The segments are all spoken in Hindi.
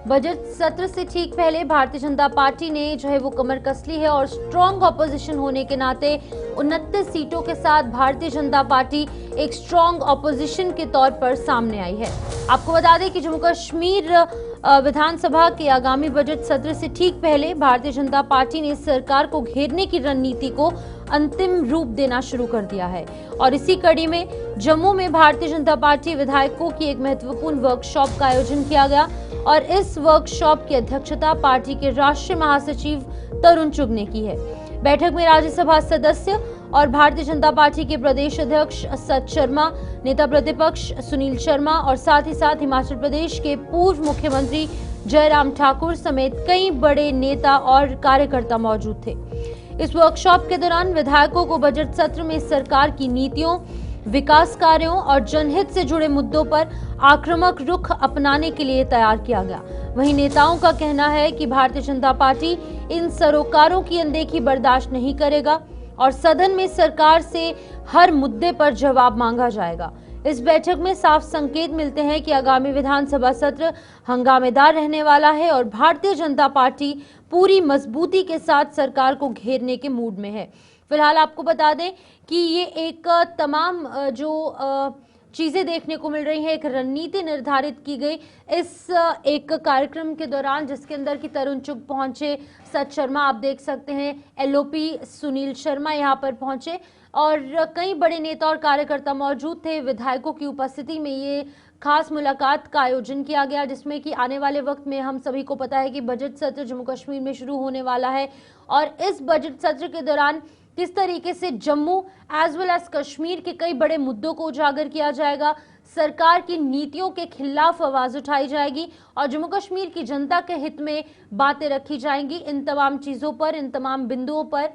बजट सत्र से ठीक पहले भारतीय जनता पार्टी ने जो है वो कमर कस ली है और स्ट्रॉन्ग ऑपोजिशन होने के नाते 29 सीटों के साथ भारतीय जनता पार्टी एक स्ट्रॉन्ग ऑपोजिशन के तौर पर सामने आई है। आपको बता दें कि जम्मू कश्मीर विधानसभा के आगामी बजट सत्र से ठीक पहले भारतीय जनता पार्टी ने सरकार को घेरने की रणनीति को अंतिम रूप देना शुरू कर दिया है और इसी कड़ी में जम्मू में भारतीय जनता पार्टी विधायकों की एक महत्वपूर्ण वर्कशॉप का आयोजन किया गया और इस वर्कशॉप की अध्यक्षता पार्टी के राष्ट्रीय महासचिव तरुण चुग ने की है। बैठक में राज्यसभा सदस्य और भारतीय जनता पार्टी के प्रदेश अध्यक्ष सत शर्मा, नेता प्रतिपक्ष सुनील शर्मा और साथ ही साथ हिमाचल प्रदेश के पूर्व मुख्यमंत्री जयराम ठाकुर समेत कई बड़े नेता और कार्यकर्ता मौजूद थे। इस वर्कशॉप के दौरान विधायकों को बजट सत्र में सरकार की नीतियों, विकास कार्यों और जनहित से जुड़े मुद्दों पर आक्रामक रुख अपनाने के लिए तैयार किया गया। वहीं नेताओं का कहना है कि भारतीय जनता पार्टी इन सरोकारों की अनदेखी बर्दाश्त नहीं करेगा और सदन में सरकार से हर मुद्दे पर जवाब मांगा जाएगा। इस बैठक में साफ संकेत मिलते हैं कि आगामी विधानसभा सत्र हंगामेदार रहने वाला है और भारतीय जनता पार्टी पूरी मजबूती के साथ सरकार को घेरने के मूड में है। फिलहाल आपको बता दें कि ये एक तमाम जो चीजें देखने को मिल रही है, एक रणनीति निर्धारित की गई इस एक कार्यक्रम के दौरान, जिसके अंदर की तरुण चुग पहुंचे, सत शर्मा आप देख सकते हैं, एलओपी सुनील शर्मा यहां पर पहुंचे और कई बड़े नेता और कार्यकर्ता मौजूद थे। विधायकों की उपस्थिति में ये खास मुलाकात का आयोजन किया गया, जिसमें कि आने वाले वक्त में हम सभी को पता है कि बजट सत्र जम्मू कश्मीर में शुरू होने वाला है और इस बजट सत्र के दौरान किस तरीके से Jammu as well as Kashmir के कई बड़े मुद्दों को उजागर किया जाएगा, सरकार की नीतियों के खिलाफ आवाज उठाई जाएगी और जम्मू कश्मीर की जनता के हित में बातें रखी जाएंगी। इन तमाम चीजों पर, इन तमाम बिंदुओं पर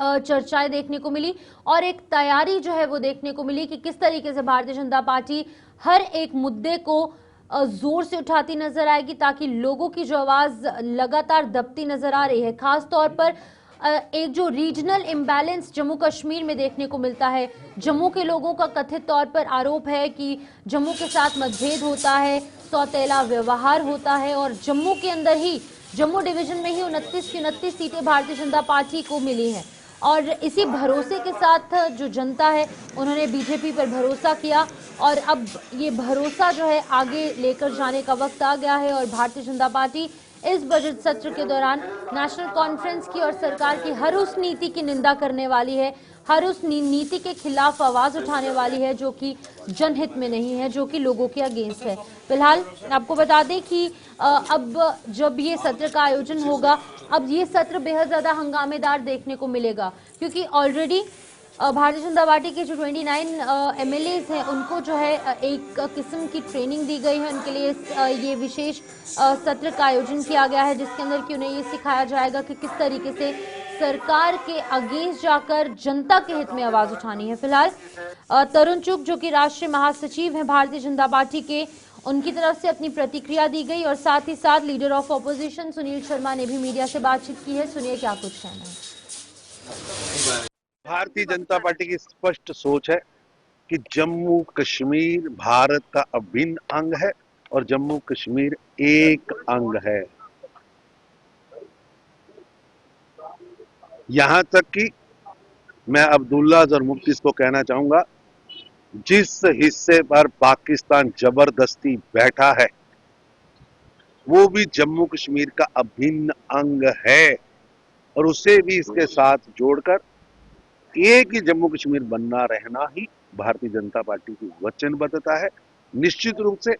चर्चाएं देखने को मिली और एक तैयारी जो है वो देखने को मिली कि किस तरीके से भारतीय जनता पार्टी हर एक मुद्दे को जोर से उठाती नजर आएगी, ताकि लोगों की जो आवाज लगातार दबती नजर आ रही है, खास तौर पर एक जो रीजनल इम्बैलेंस जम्मू कश्मीर में देखने को मिलता है। जम्मू के लोगों का कथित तौर पर आरोप है कि जम्मू के साथ मतभेद होता है, सौतेला व्यवहार होता है और जम्मू के अंदर ही, जम्मू डिवीजन में ही 29 सीटें भारतीय जनता पार्टी को मिली हैं और इसी भरोसे के साथ जो जनता है उन्होंने बीजेपी पर भरोसा किया और अब ये भरोसा जो है आगे लेकर जाने का वक्त आ गया है और भारतीय जनता पार्टी इस बजट सत्र के दौरान नेशनल कॉन्फ्रेंस की और सरकार की हर उस नीति की निंदा करने वाली है, हर उस नीति के खिलाफ आवाज उठाने वाली है जो कि जनहित में नहीं है, जो कि लोगों के अगेंस्ट है। फिलहाल आपको बता दें कि अब जब ये सत्र का आयोजन होगा, अब ये सत्र बेहद ज्यादा हंगामेदार देखने को मिलेगा, क्योंकि ऑलरेडी भारतीय जनता पार्टी के जो 29 एमएलएज हैं उनको जो है एक किस्म की ट्रेनिंग दी गई है। उनके लिए ये विशेष सत्र का आयोजन किया गया है, जिसके अंदर कि उन्हें ये सिखाया जाएगा कि किस तरीके से सरकार के अगेंस्ट जाकर जनता के हित में आवाज उठानी है। फिलहाल तरुण चुग जो कि राष्ट्रीय महासचिव हैं भारतीय जनता पार्टी के, उनकी तरफ से अपनी प्रतिक्रिया दी गई और साथ ही साथ leader of opposition Sunil Sharma ने भी मीडिया से बातचीत की है। सुनिए क्या कुछ कहना है। भारतीय जनता पार्टी की स्पष्ट सोच है कि जम्मू कश्मीर भारत का अभिन्न अंग है और जम्मू कश्मीर एक अंग है। यहां तक कि मैं अब्दुल्ला और मुफ्ती को कहना चाहूंगा, जिस हिस्से पर पाकिस्तान जबरदस्ती बैठा है वो भी जम्मू कश्मीर का अभिन्न अंग है और उसे भी इसके साथ जोड़कर एक ही जम्मू कश्मीर बनना रहना ही भारतीय जनता पार्टी की वचनबद्धता है। निश्चित रूप से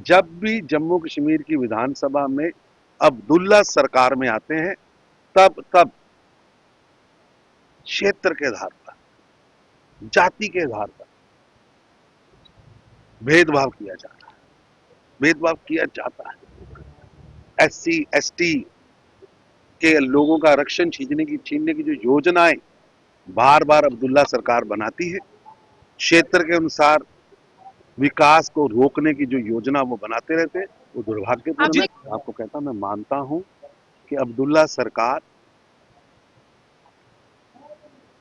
जब भी जम्मू कश्मीर की विधानसभा में अब्दुल्ला सरकार में आते हैं तब क्षेत्र के आधार पर, जाति के आधार पर भेदभाव किया जाता है, भेदभाव किया जाता है। एससी एसटी के लोगों का आरक्षण छीनने की जो योजनाएं बार बार अब्दुल्ला सरकार बनाती है, क्षेत्र के अनुसार विकास को रोकने की जो योजना वो बनाते रहते हैं, वो दुर्भाग्यपूर्ण है। आपको कहता मैं मानता हूं कि अब्दुल्ला सरकार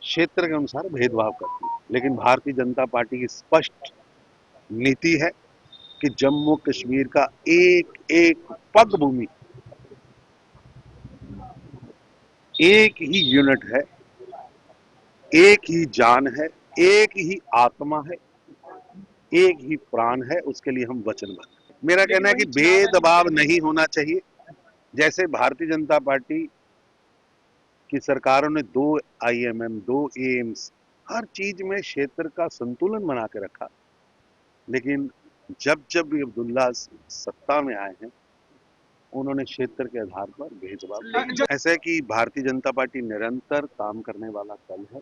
क्षेत्र के अनुसार भेदभाव करती है, लेकिन भारतीय जनता पार्टी की स्पष्ट नीति है कि जम्मू कश्मीर का एक एक पग भूमि एक ही यूनिट है, एक ही जान है, एक ही आत्मा है, एक ही प्राण है, उसके लिए हम वचनबद्ध हैं। मेरा कहना है कि भेदभाव नहीं होना चाहिए। जैसे भारतीय जनता पार्टी की सरकारों ने 2 आईएमएम, 2 एम्स, हर चीज में क्षेत्र का संतुलन बना के रखा, लेकिन जब जब भी अब्दुल्ला सत्ता में आए हैं, उन्होंने क्षेत्र के आधार पर भेदभाव। ऐसा है कि भारतीय जनता पार्टी निरंतर काम करने वाला दल है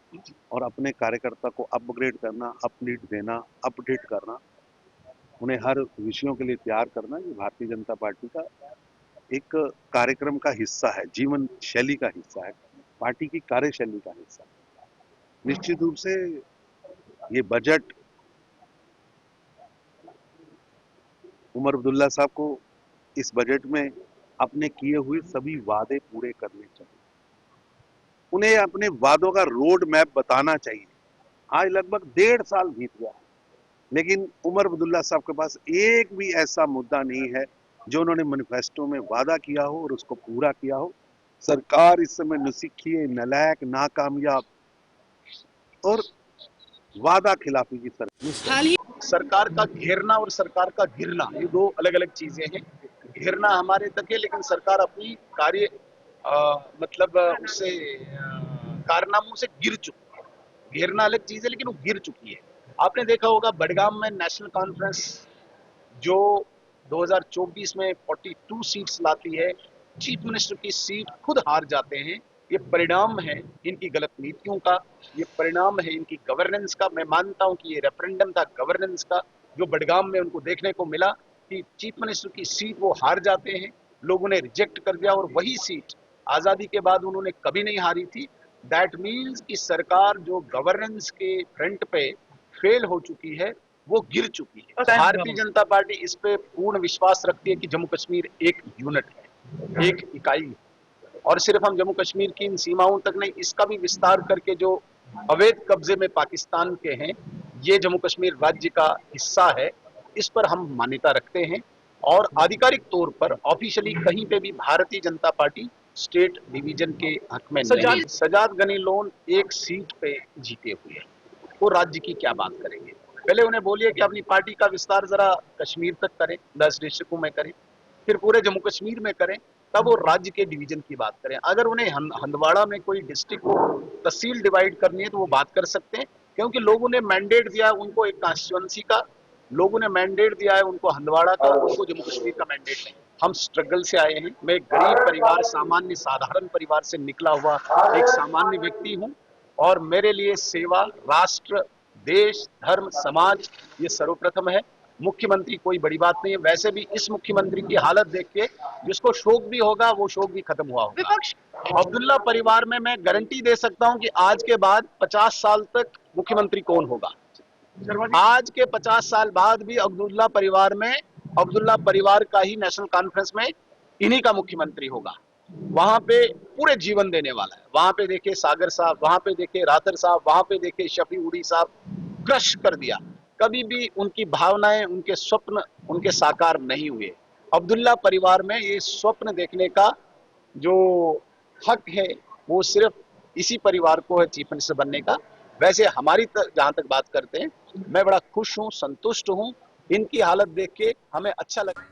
और अपने कार्यकर्ता को अपग्रेड करना, अपलीट देना, अपडेट करना, उन्हें हर विषयों के लिए तैयार करना, ये भारतीय जनता पार्टी का एक कार्यक्रम का हिस्सा है, जीवन शैली का हिस्सा है, पार्टी की कार्यशैली का हिस्सा है। निश्चित रूप से ये बजट उमर अब्दुल्ला साहब को इस बजट में अपने किए हुए सभी वादे पूरे करने चाहिए। उन्हें अपने वादों का रोड मैप बताना चाहिए। आज लगभग 1.5 साल बीत गया है, लेकिन उमर अब्दुल्ला साहब के पास एक भी ऐसा मुद्दा नहीं है जो उन्होंने मैनिफेस्टो में वादा किया हो और उसको पूरा किया हो। सरकार इस समय नुसिखिए, नालायक, नाकामयाब और वादा खिलाफी की सरकार। सरकार का घेरना और सरकार का गिरना, ये 2 अलग अलग चीजें हैं। घेरना हमारे तक है, लेकिन सरकार अपनी कार्य मतलब उससे कारनामों से गिर चुकी है। घेरना अलग चीज है, लेकिन वो गिर चुकी है। आपने देखा होगा बडगाम में नेशनल कॉन्फ्रेंस जो 2024 में 42 सीट्स लाती है, चीफ मिनिस्टर की सीट खुद हार जाते हैं। ये परिणाम है इनकी गलत नीतियों का, ये परिणाम है इनकी गवर्नेंस का। मैं मानता हूं कि ये रेफरेंडम था गवर्नेंस का, जो बडगाम में उनको देखने को मिला कि चीफ मिनिस्टर की सीट वो हार जाते हैं, लोगों ने रिजेक्ट कर दिया और वही सीट आजादी के बाद उन्होंने कभी नहीं हारी थी। दैट मीन्स कि सरकार जो गवर्नेंस के फ्रंट पे फेल हो चुकी है, वो गिर चुकी है। भारतीय जनता पार्टी इस पे पूर्ण विश्वास रखती है कि जम्मू कश्मीर एक यूनिट है, एक इकाई है, और सिर्फ हम जम्मू कश्मीर की इन सीमाओं तक नहीं, इसका भी विस्तार करके जो अवैध कब्जे में पाकिस्तान के हैं, ये जम्मू कश्मीर राज्य का हिस्सा है, इस पर हम मान्यता रखते हैं। और आधिकारिक तौर पर ऑफिशियली कहीं पे भी Bharatiya Janata party state division के हक में नहीं। सजाद गनी लोन एक सीट पे जीते हुए हैं, वो राज्य की क्या बात करेंगे। पहले उन्हें बोलिए कि अपनी पार्टी का विस्तार जरा कश्मीर तक करें, 10 डिस्ट्रिक्टों में करें, फिर पूरे जम्मू कश्मीर में करें, तब वो राज्य के डिवीजन की बात करें। अगर उन्हें हंदवाड़ा में कोई डिस्ट्रिक्ट को तहसील डिवाइड करनी है तो वो बात कर सकते हैं, क्योंकि लोगों ने मैंडेट दिया है उनको एक कॉन्स्टिट्यूएंसी का, लोगों ने मैंडेट दिया है उनको हंदवाड़ा का, उनको जम्मू कश्मीर का मैंडेट नहीं। हम स्ट्रगल से आए हैं। मैं एक गरीब परिवार, सामान्य साधारण परिवार से निकला हुआ एक सामान्य व्यक्ति हूं, और मेरे लिए सेवा, राष्ट्र, देश, धर्म, समाज ये सर्वप्रथम है। मुख्यमंत्री कोई बड़ी बात नहीं है। वैसे भी इस मुख्यमंत्री की हालत देख के जिसको शोक भी होगा वो शोक भी खत्म हुआ होगा। विपक्ष अब्दुल्ला परिवार में मैं गारंटी दे सकता हूं कि आज के बाद 50 साल तक मुख्यमंत्री कौन होगा, आज के 50 साल बाद भी अब्दुल्ला परिवार में, अब्दुल्ला परिवार का ही नेशनल कॉन्फ्रेंस में इन्हीं का मुख्यमंत्री होगा। वहां पे पूरे जीवन देने वाला है। वहां पे देखे सागर साहब, वहां पे देखे रातर साहब, वहां पे देखे शफी उड़ी साहब, क्रश कर दिया। कभी भी उनकी भावनाएं, उनके स्वप्न उनके साकार नहीं हुए। अब्दुल्ला परिवार में ये स्वप्न देखने का जो हक है वो सिर्फ इसी परिवार को है, चीफ मिनिस्टर बनने का। वैसे हमारी जहां तक बात करते हैं, मैं बड़ा खुश हूं, संतुष्ट हूं। इनकी हालत देख के हमें अच्छा लगा।